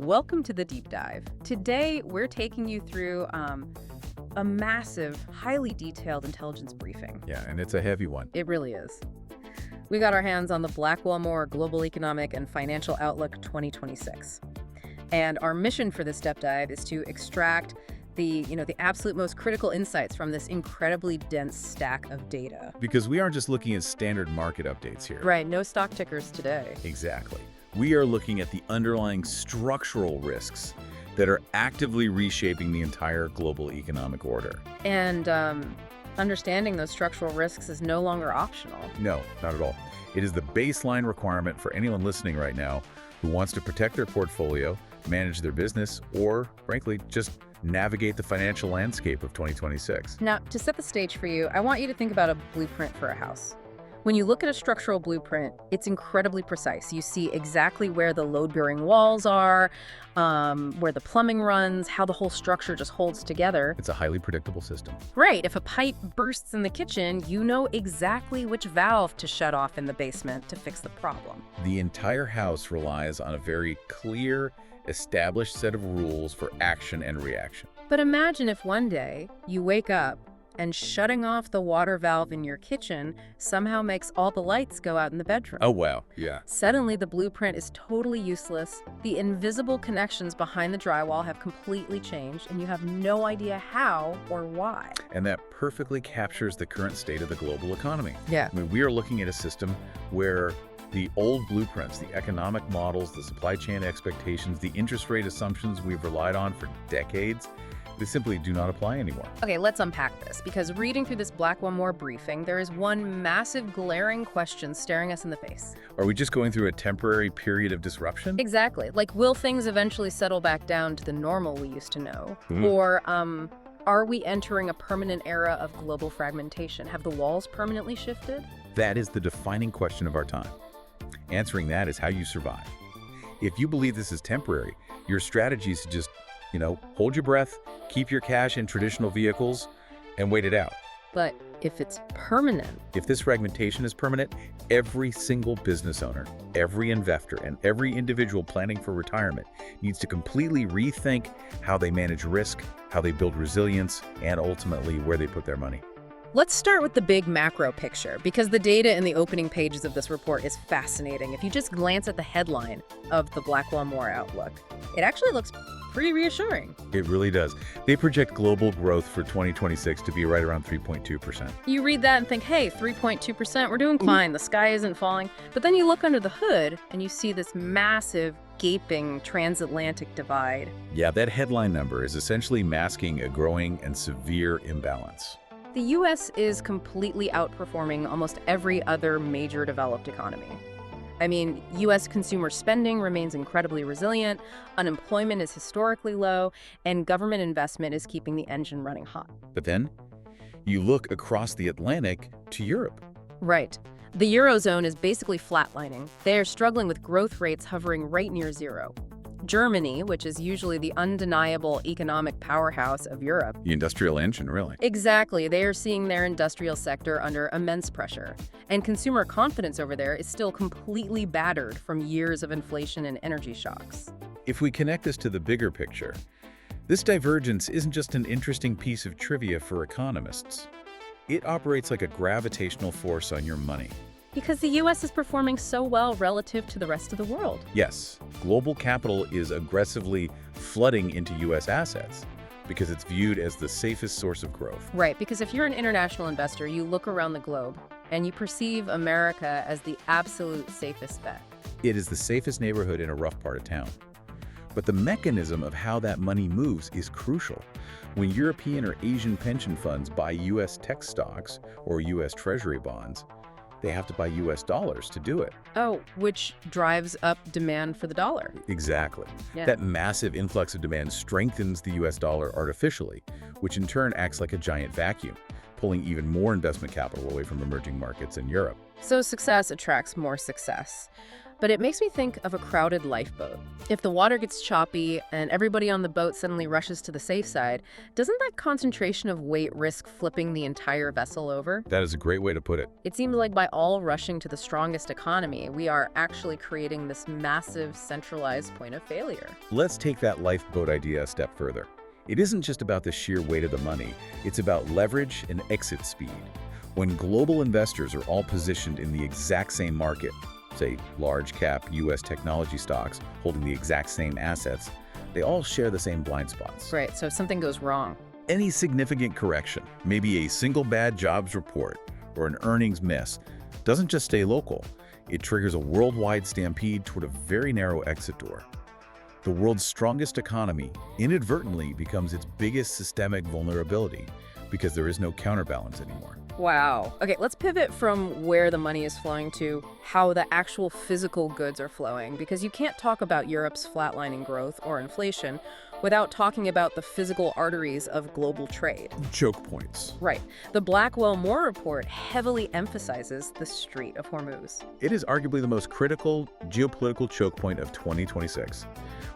Welcome to the Deep Dive. Today, we're taking you through a massive, highly detailed intelligence briefing. Yeah, and it's a heavy one. It really is. We got our hands on the BlackwellMoore Global Economic and Financial Outlook 2026. And our mission for this deep dive is to extract the absolute most critical insights from this incredibly dense stack of data. Because we aren't just looking at standard market updates here. Right, no stock tickers today. Exactly. We are looking at the underlying structural risks that are actively reshaping the entire global economic order. And understanding those structural risks is no longer optional. No, not at all. It is the baseline requirement for anyone listening right now who wants to protect their portfolio, manage their business, or, frankly, just navigate the financial landscape of 2026. Now, to set the stage for you, I want you to think about a blueprint for a house. When you look at a structural blueprint, it's incredibly precise. You see exactly where the load-bearing walls are, where the plumbing runs, how the whole structure just holds together. It's a highly predictable system. Right. If a pipe bursts in the kitchen, you know exactly which valve to shut off in the basement to fix the problem. The entire house relies on a very clear, established set of rules for action and reaction. But imagine if one day you wake up and shutting off the water valve in your kitchen somehow makes all the lights go out in the bedroom. Oh, wow. Yeah. Suddenly, the blueprint is totally useless. The invisible connections behind the drywall have completely changed, and you have no idea how or why. And that perfectly captures the current state of the global economy. Yeah. I mean, we are looking at a system where the old blueprints, the economic models, the supply chain expectations, the interest rate assumptions we've relied on for decades, they simply do not apply anymore. Okay, let's unpack this, because reading through this BlackwellMoore briefing, there is one massive glaring question staring us in the face. Are we just going through a temporary period of disruption? Exactly. Like, will things eventually settle back down to the normal we used to know? Or, are we entering a permanent era of global fragmentation? Have the walls permanently shifted? That is the defining question of our time. Answering that is how you survive. If you believe this is temporary, your strategy is to just hold your breath, keep your cash in traditional vehicles, and wait it out. But if it's permanent? If this fragmentation is permanent, every single business owner, every investor, and every individual planning for retirement needs to completely rethink how they manage risk, how they build resilience, and ultimately where they put their money. Let's start with the big macro picture, because the data in the opening pages of this report is fascinating. If you just glance at the headline of the BlackwellMoore Outlook, it actually looks pretty reassuring. It really does. They project global growth for 2026 to be right around 3.2%. You read that and think, hey, 3.2%, we're doing fine, the sky isn't falling. But then you look under the hood and you see this massive, gaping transatlantic divide. Yeah, that headline number is essentially masking a growing and severe imbalance. The U.S. is completely outperforming almost every other major developed economy. I mean, U.S. consumer spending remains incredibly resilient, unemployment is historically low, and government investment is keeping the engine running hot. But then, you look across the Atlantic to Europe. Right. The Eurozone is basically flatlining. They are struggling with growth rates hovering right near zero. Germany, which is usually the undeniable economic powerhouse of Europe. The industrial engine, really. Exactly. They are seeing their industrial sector under immense pressure. And consumer confidence over there is still completely battered from years of inflation and energy shocks. If we connect this to the bigger picture, this divergence isn't just an interesting piece of trivia for economists. It operates like a gravitational force on your money. Because the U.S. is performing so well relative to the rest of the world. Yes, global capital is aggressively flooding into U.S. assets because it's viewed as the safest source of growth. Right, because if you're an international investor, you look around the globe and you perceive America as the absolute safest bet. It is the safest neighborhood in a rough part of town. But the mechanism of how that money moves is crucial. When European or Asian pension funds buy U.S. tech stocks or U.S. Treasury bonds, they have to buy U.S. dollars to do it. Oh, which drives up demand for the dollar. Exactly. Yeah. That massive influx of demand strengthens the U.S. dollar artificially, which in turn acts like a giant vacuum, pulling even more investment capital away from emerging markets in Europe. So success attracts more success. but it makes me think of a crowded lifeboat. If the water gets choppy and everybody on the boat suddenly rushes to the safe side, doesn't that concentration of weight risk flipping the entire vessel over? That is a great way to put it. It seems like by all rushing to the strongest economy, we are actually creating this massive centralized point of failure. Let's take that lifeboat idea a step further. It isn't just about the sheer weight of the money, it's about leverage and exit speed. When global investors are all positioned in the exact same market, say large cap US technology stocks holding the exact same assets, they all share the same blind spots. Right, so if something goes wrong. Any significant correction, maybe a single bad jobs report or an earnings miss, doesn't just stay local. It triggers a worldwide stampede toward a very narrow exit door. The world's strongest economy inadvertently becomes its biggest systemic vulnerability because there is no counterbalance anymore. Wow. Okay, let's pivot from where the money is flowing to how the actual physical goods are flowing, because you can't talk about Europe's flatlining growth or inflation without talking about the physical arteries of global trade. Choke points. Right. The BlackwellMoore report heavily emphasizes the Strait of Hormuz. It is arguably the most critical geopolitical choke point of 2026.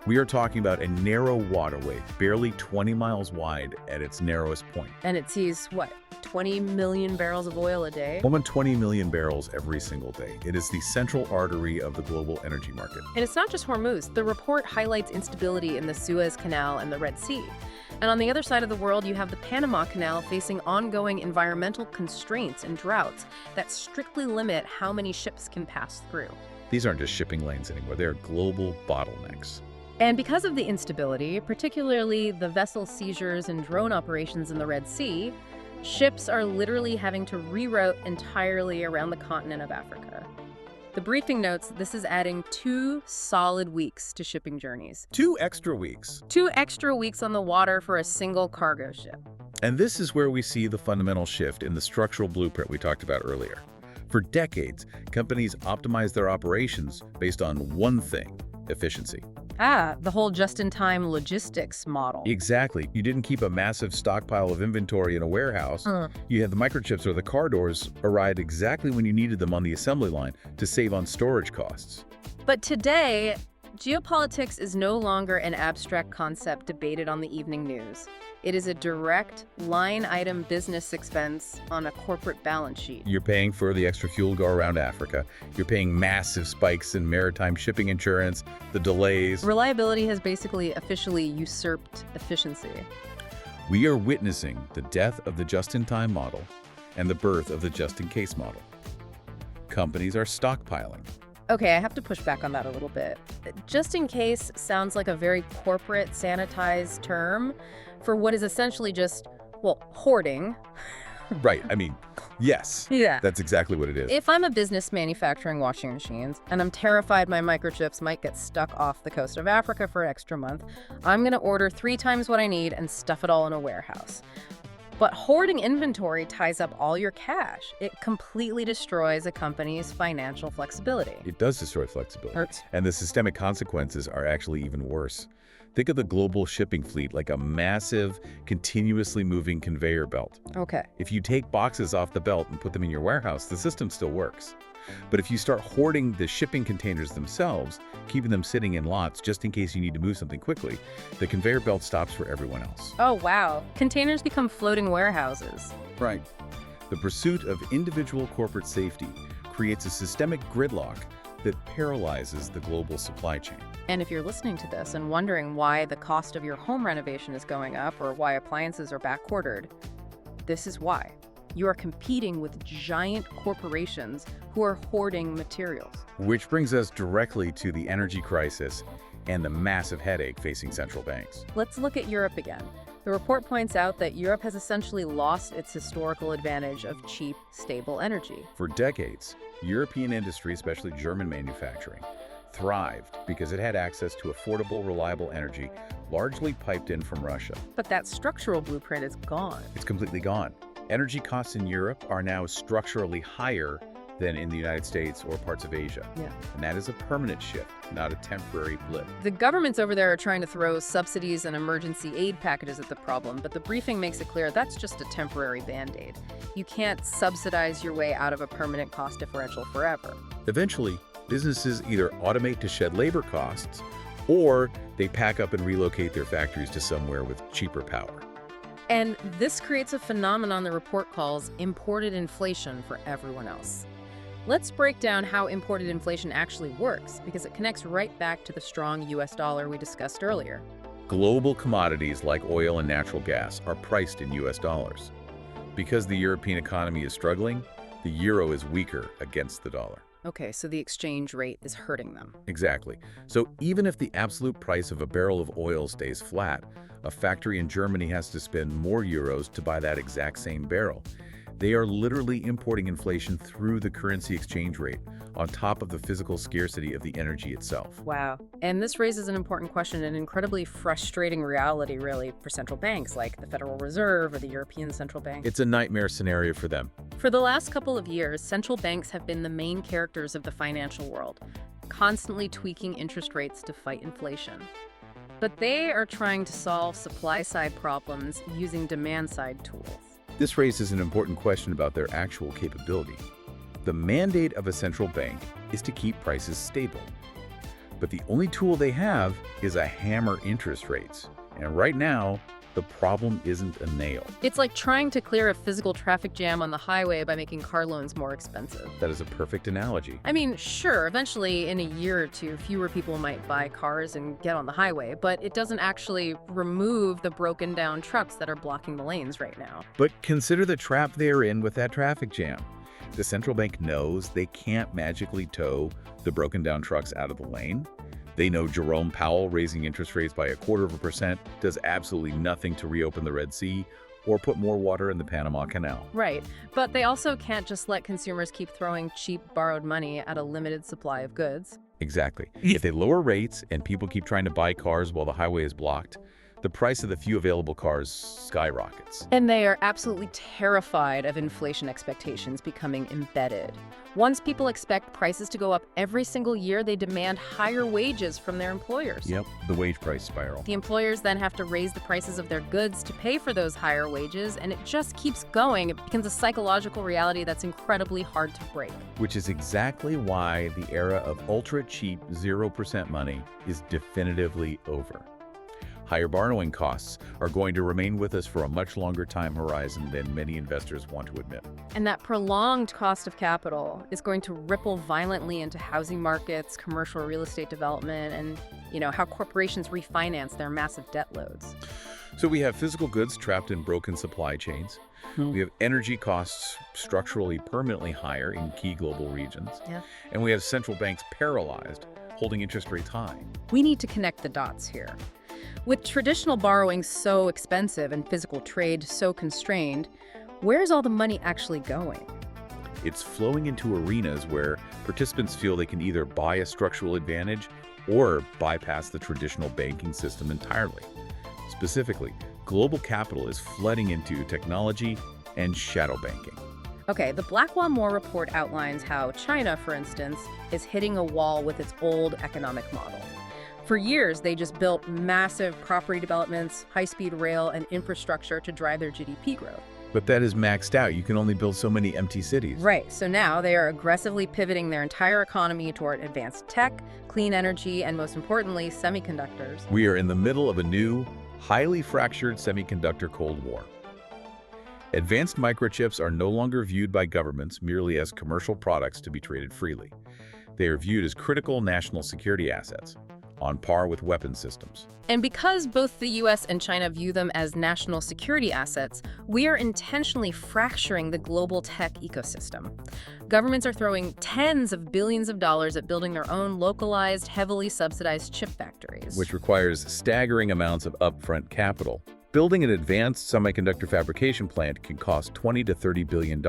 We are talking about a narrow waterway, barely 20 miles wide at its narrowest point. And it sees, what, 20 million barrels of oil a day? More than 20 million barrels every single day. It is the central artery of the global energy market. And it's not just Hormuz. The report highlights instability in the Suez Canal and the Red Sea. And on the other side of the world, you have the Panama Canal facing ongoing environmental constraints and droughts that strictly limit how many ships can pass through. These aren't just shipping lanes anymore. They are global bottlenecks. And because of the instability, particularly the vessel seizures and drone operations in the Red Sea, ships are literally having to reroute entirely around the continent of Africa. The briefing notes this is adding 2 solid weeks to shipping journeys. 2 extra weeks. 2 extra weeks on the water for a single cargo ship. And this is where we see the fundamental shift in the structural blueprint we talked about earlier. For decades, companies optimized their operations based on one thing: efficiency. The whole just-in-time logistics model. Exactly. You didn't keep a massive stockpile of inventory in a warehouse. You had the microchips or the car doors arrive exactly when you needed them on the assembly line to save on storage costs. But today, geopolitics is no longer an abstract concept debated on the evening news. It is a direct line-item business expense on a corporate balance sheet. You're paying for the extra fuel to go around Africa. You're paying massive spikes in maritime shipping insurance, the delays. Reliability has basically officially usurped efficiency. We are witnessing the death of the just-in-time model and the birth of the just-in-case model. Companies are stockpiling. Okay, I have to push back on that a little bit. Just in case sounds like a very corporate, sanitized term for what is essentially just, well, hoarding. Right. I mean, yes. Yeah. That's exactly what it is. If I'm a business manufacturing washing machines and I'm terrified my microchips might get stuck off the coast of Africa for an extra month, I'm going to order 3 times what I need and stuff it all in a warehouse. But hoarding inventory ties up all your cash. It completely destroys a company's financial flexibility. It does destroy flexibility. Hurts. And the systemic consequences are actually even worse. Think of the global shipping fleet like a massive, continuously moving conveyor belt. Okay. If you take boxes off the belt and put them in your warehouse, the system still works. But if you start hoarding the shipping containers themselves, keeping them sitting in lots just in case you need to move something quickly, the conveyor belt stops for everyone else. Oh, wow. Containers become floating warehouses. Right. The pursuit of individual corporate safety creates a systemic gridlock that paralyzes the global supply chain. And if you're listening to this and wondering why the cost of your home renovation is going up or why appliances are backordered, this is why. You are competing with giant corporations who are hoarding materials. Which brings us directly to the energy crisis and the massive headache facing central banks. Let's look at Europe again. The report points out that Europe has essentially lost its historical advantage of cheap, stable energy. For decades, European industry, especially German manufacturing, thrived because it had access to affordable, reliable energy, largely piped in from Russia. But that structural blueprint is gone. It's completely gone. Energy costs in Europe are now structurally higher than in the United States or parts of Asia. Yeah. And that is a permanent shift, not a temporary blip. The governments over there are trying to throw subsidies and emergency aid packages at the problem, but the briefing makes it clear that's just a temporary band-aid. You can't subsidize your way out of a permanent cost differential forever. Eventually, Businesses either automate to shed labor costs, or they pack up and relocate their factories to somewhere with cheaper power. And this creates a phenomenon the report calls imported inflation for everyone else. Let's break down how imported inflation actually works, because it connects right back to the strong US dollar we discussed earlier. Global commodities like oil and natural gas are priced in US dollars. Because the European economy is struggling, the euro is weaker against the dollar. Okay, so the exchange rate is hurting them. Exactly. So even if the absolute price of a barrel of oil stays flat, a factory in Germany has to spend more euros to buy that exact same barrel. They are literally importing inflation through the currency exchange rate, on top of the physical scarcity of the energy itself. Wow. And this raises an important question, an incredibly frustrating reality, really, for central banks like the Federal Reserve or the European Central Bank. It's a nightmare scenario for them. For the last couple of years, central banks have been the main characters of the financial world, constantly tweaking interest rates to fight inflation. But they are trying to solve supply-side problems using demand-side tools. This raises an important question about their actual capability. The mandate of a central bank is to keep prices stable. But the only tool they have is a hammer interest rates. And right now, the problem isn't a nail. It's like trying to clear a physical traffic jam on the highway by making car loans more expensive. That is a perfect analogy. I mean, sure, eventually in a year or two, fewer people might buy cars and get on the highway, but it doesn't actually remove the broken down trucks that are blocking the lanes right now. But consider the trap they're in with that traffic jam. The central bank knows they can't magically tow the broken down trucks out of the lane. They know Jerome Powell raising interest rates by 0.25% does absolutely nothing to reopen the Red Sea or put more water in the Panama Canal. Right, but they also can't just let consumers keep throwing cheap borrowed money at a limited supply of goods. Exactly. If they lower rates and people keep trying to buy cars while the highway is blocked, the price of the few available cars skyrockets. And they are absolutely terrified of inflation expectations becoming embedded. Once people expect prices to go up every single year, they demand higher wages from their employers. Yep, the wage price spiral. The employers then have to raise the prices of their goods to pay for those higher wages, and it just keeps going. It becomes a psychological reality that's incredibly hard to break. Which is exactly why the era of ultra-cheap 0% money is definitively over. Higher borrowing costs are going to remain with us for a much longer time horizon than many investors want to admit. And that prolonged cost of capital is going to ripple violently into housing markets, commercial real estate development, and, how corporations refinance their massive debt loads. So we have physical goods trapped in broken supply chains. We have energy costs structurally permanently higher in key global regions. Yeah. And we have central banks paralyzed, holding interest rates high. We need to connect the dots here. With traditional borrowing so expensive and physical trade so constrained, where's all the money actually going? It's flowing into arenas where participants feel they can either buy a structural advantage or bypass the traditional banking system entirely. Specifically, global capital is flooding into technology and shadow banking. Okay, the BlackwellMoore report outlines how China, for instance, is hitting a wall with its old economic model. For years, they just built massive property developments, high-speed rail, and infrastructure to drive their GDP growth. But that is maxed out. You can only build so many empty cities. Right, so now they are aggressively pivoting their entire economy toward advanced tech, clean energy, and most importantly, semiconductors. We are in the middle of a new, highly fractured semiconductor Cold War. Advanced microchips are no longer viewed by governments merely as commercial products to be traded freely. They are viewed as critical national security assets, on par with weapon systems. And because both the US and China view them as national security assets, we are intentionally fracturing the global tech ecosystem. Governments are throwing tens of billions of dollars at building their own localized, heavily subsidized chip factories. Which requires staggering amounts of upfront capital. Building an advanced semiconductor fabrication plant can cost $20 to $30 billion.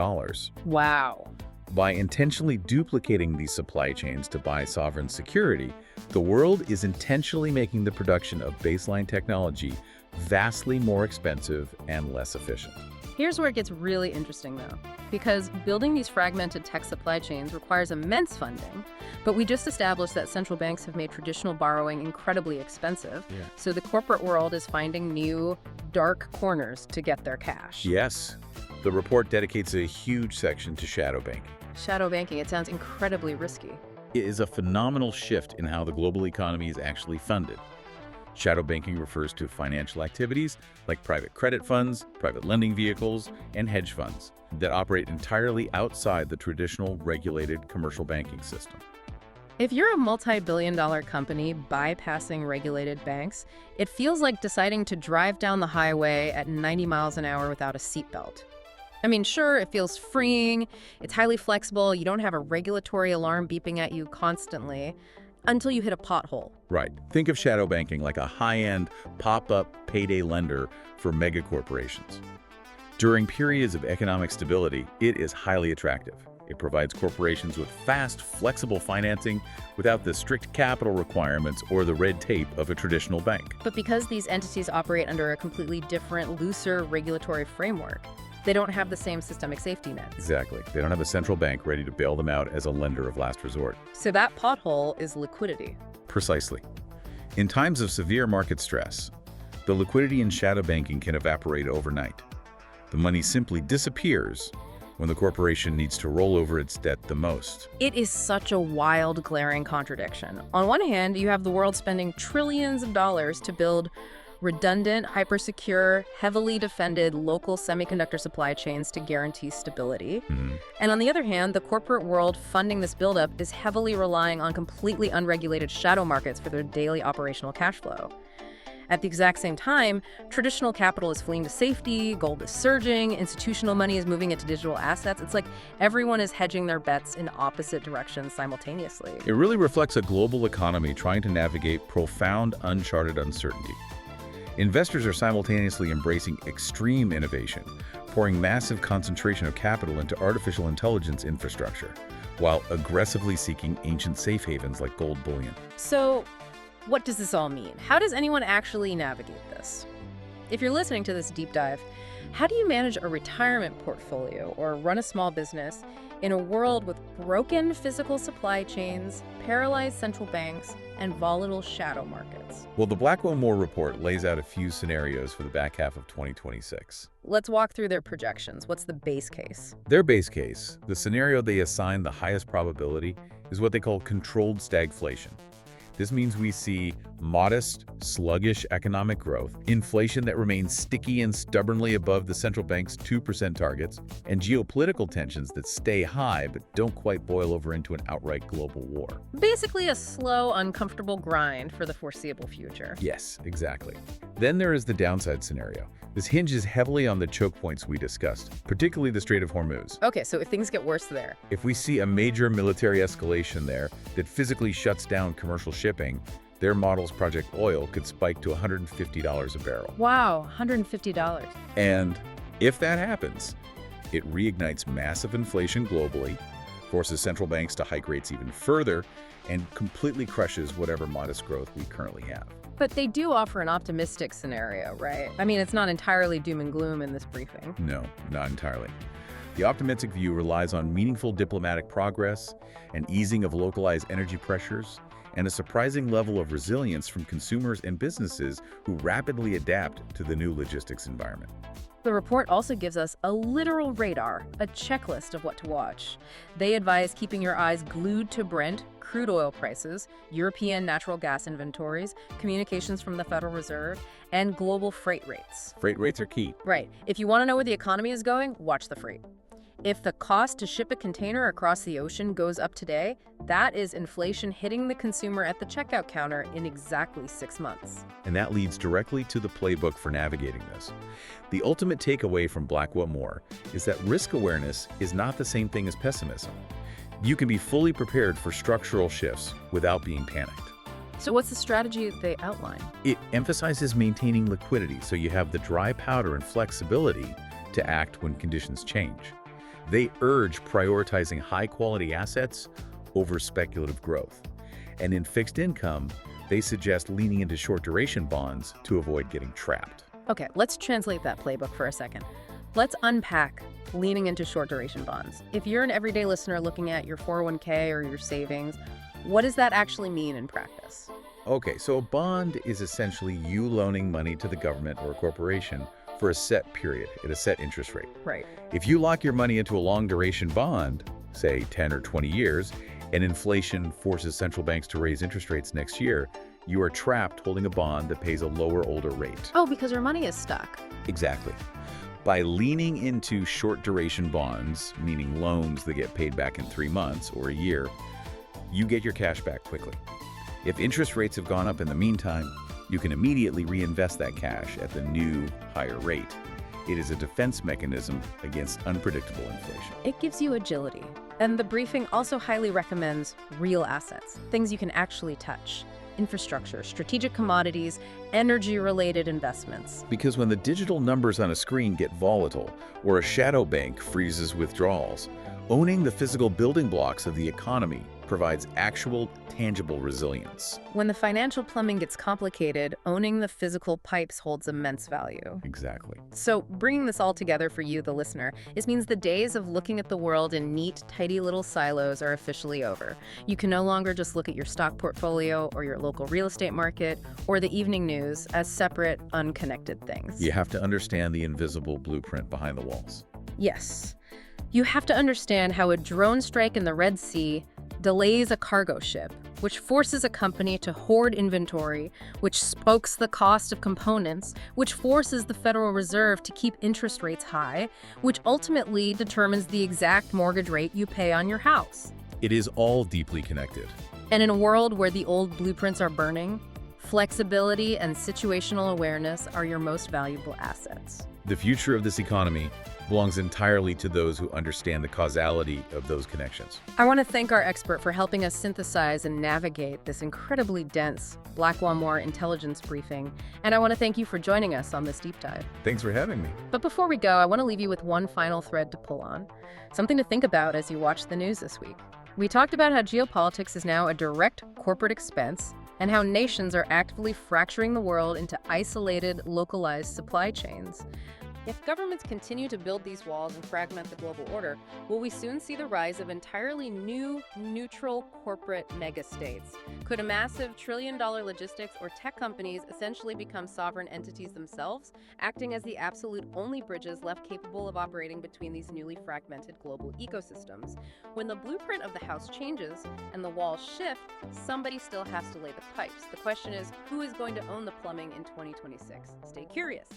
Wow. By intentionally duplicating these supply chains to buy sovereign security, the world is intentionally making the production of baseline technology vastly more expensive and less efficient. Here's where it gets really interesting, though, because building these fragmented tech supply chains requires immense funding, but we just established that central banks have made traditional borrowing incredibly expensive, so the corporate world is finding new, dark corners to get their cash. Yes, the report dedicates a huge section to shadow banking. Shadow banking, it sounds incredibly risky. is a phenomenal shift in how the global economy is actually funded. Shadow banking refers to financial activities like private credit funds, private lending vehicles, and hedge funds that operate entirely outside the traditional regulated commercial banking system. If you're a multi-billion-dollar company bypassing regulated banks, it feels like deciding to drive down the highway at 90 miles an hour without a seatbelt. I mean, sure, it feels freeing, it's highly flexible, you don't have a regulatory alarm beeping at you constantly until you hit a pothole. Right. Think of shadow banking like a high-end, pop-up payday lender for mega corporations. During periods of economic stability, it is highly attractive. It provides corporations with fast, flexible financing without the strict capital requirements or the red tape of a traditional bank. But because these entities operate under a completely different, looser regulatory framework, they don't have the same systemic safety net. Exactly. They don't have a central bank ready to bail them out as a lender of last resort. So that pothole is liquidity. Precisely. In times of severe market stress, the liquidity in shadow banking can evaporate overnight. The money simply disappears when the corporation needs to roll over its debt the most. It is such a wild, glaring contradiction. On one hand, you have the world spending trillions of dollars to build redundant, hyper-secure, heavily defended local semiconductor supply chains to guarantee stability. And on the other hand, the corporate world funding this buildup is heavily relying on completely unregulated shadow markets for their daily operational cash flow. At the exact same time, traditional capital is fleeing to safety, gold is surging, institutional money is moving into digital assets. It's like everyone is hedging their bets in opposite directions simultaneously. It really reflects a global economy trying to navigate profound, uncharted uncertainty. Investors are simultaneously embracing extreme innovation, pouring massive concentration of capital into artificial intelligence infrastructure, while aggressively seeking ancient safe havens like gold bullion. So, what does this all mean? How does anyone actually navigate this? If you're listening to this deep dive, how do you manage a retirement portfolio or run a small business in a world with broken physical supply chains, paralyzed central banks, and volatile shadow markets? Well, the BlackwellMoore report lays out a few scenarios for the back half of 2026. Let's walk through their projections. What's the base case? Their base case, the scenario they assign the highest probability, is what they call controlled stagflation. This means we see modest, sluggish economic growth, inflation that remains sticky and stubbornly above the central bank's 2% targets, and geopolitical tensions that stay high but don't quite boil over into an outright global war. Basically a slow, uncomfortable grind for the foreseeable future. Yes, exactly. Then there is the downside scenario. This hinges heavily on the choke points we discussed, particularly the Strait of Hormuz. Okay, so if things get worse there. If we see a major military escalation there that physically shuts down commercial shipping, their model's Project Oil could spike to $150 a barrel. Wow, $150. And if that happens, it reignites massive inflation globally, forces central banks to hike rates even further, and completely crushes whatever modest growth we currently have. But they do offer an optimistic scenario, right? I mean, it's not entirely doom and gloom in this briefing. No, not entirely. The optimistic view relies on meaningful diplomatic progress, an easing of localized energy pressures, and a surprising level of resilience from consumers and businesses who rapidly adapt to the new logistics environment. The report also gives us a literal radar, a checklist of what to watch. They advise keeping your eyes glued to Brent, crude oil prices, European natural gas inventories, communications from the Federal Reserve, and global freight rates. Freight rates are key. Right. If you want to know where the economy is going, watch the freight. If the cost to ship a container across the ocean goes up today, that is inflation hitting the consumer at the checkout counter in exactly 6 months. And that leads directly to the playbook for navigating this. The ultimate takeaway from BlackwellMoore is that risk awareness is not the same thing as pessimism. You can be fully prepared for structural shifts without being panicked. So what's the strategy they outline? It emphasizes maintaining liquidity so you have the dry powder and flexibility to act when conditions change. They urge prioritizing high-quality assets over speculative growth. And in fixed income, they suggest leaning into short-duration bonds to avoid getting trapped. Okay, let's translate that playbook for a second. Let's unpack leaning into short-duration bonds. If you're an everyday listener looking at your 401k or your savings, what does that actually mean in practice? Okay, so a bond is essentially you loaning money to the government or a corporation for a set period at a set interest rate. Right. If you lock your money into a long-duration bond, say 10 or 20 years, and inflation forces central banks to raise interest rates next year, you are trapped holding a bond that pays a lower, older rate. Oh, because your money is stuck. Exactly. By leaning into short-duration bonds, meaning loans that get paid back in 3 months or a year, you get your cash back quickly. If interest rates have gone up in the meantime, you can immediately reinvest that cash at the new, higher rate. It is a defense mechanism against unpredictable inflation. It gives you agility. And the briefing also highly recommends real assets, things you can actually touch. Infrastructure, strategic commodities, energy-related investments. Because when the digital numbers on a screen get volatile or a shadow bank freezes withdrawals, owning the physical building blocks of the economy provides actual, tangible resilience. When the financial plumbing gets complicated, owning the physical pipes holds immense value. Exactly. So bringing this all together for you, the listener, this means the days of looking at the world in neat, tidy little silos are officially over. You can no longer just look at your stock portfolio or your local real estate market or the evening news as separate, unconnected things. You have to understand the invisible blueprint behind the walls. Yes. You have to understand how a drone strike in the Red Sea delays a cargo ship, which forces a company to hoard inventory, which spokes the cost of components, which forces the Federal Reserve to keep interest rates high, which ultimately determines the exact mortgage rate you pay on your house. It is all deeply connected. And in a world where the old blueprints are burning, flexibility and situational awareness are your most valuable assets. The future of this economy belongs entirely to those who understand the causality of those connections. I want to thank our expert for helping us synthesize and navigate this incredibly dense BlackwellMoore intelligence briefing, and I want to thank you for joining us on this deep dive. Thanks for having me. But before we go, I want to leave you with one final thread to pull on, something to think about as you watch the news this week. We talked about how geopolitics is now a direct corporate expense and how nations are actively fracturing the world into isolated, localized supply chains. If governments continue to build these walls and fragment the global order, will we soon see the rise of entirely new, neutral corporate megastates? Could a massive trillion-dollar logistics or tech companies essentially become sovereign entities themselves, acting as the absolute only bridges left capable of operating between these newly fragmented global ecosystems? When the blueprint of the house changes and the walls shift, somebody still has to lay the pipes. The question is, who is going to own the plumbing in 2026? Stay curious.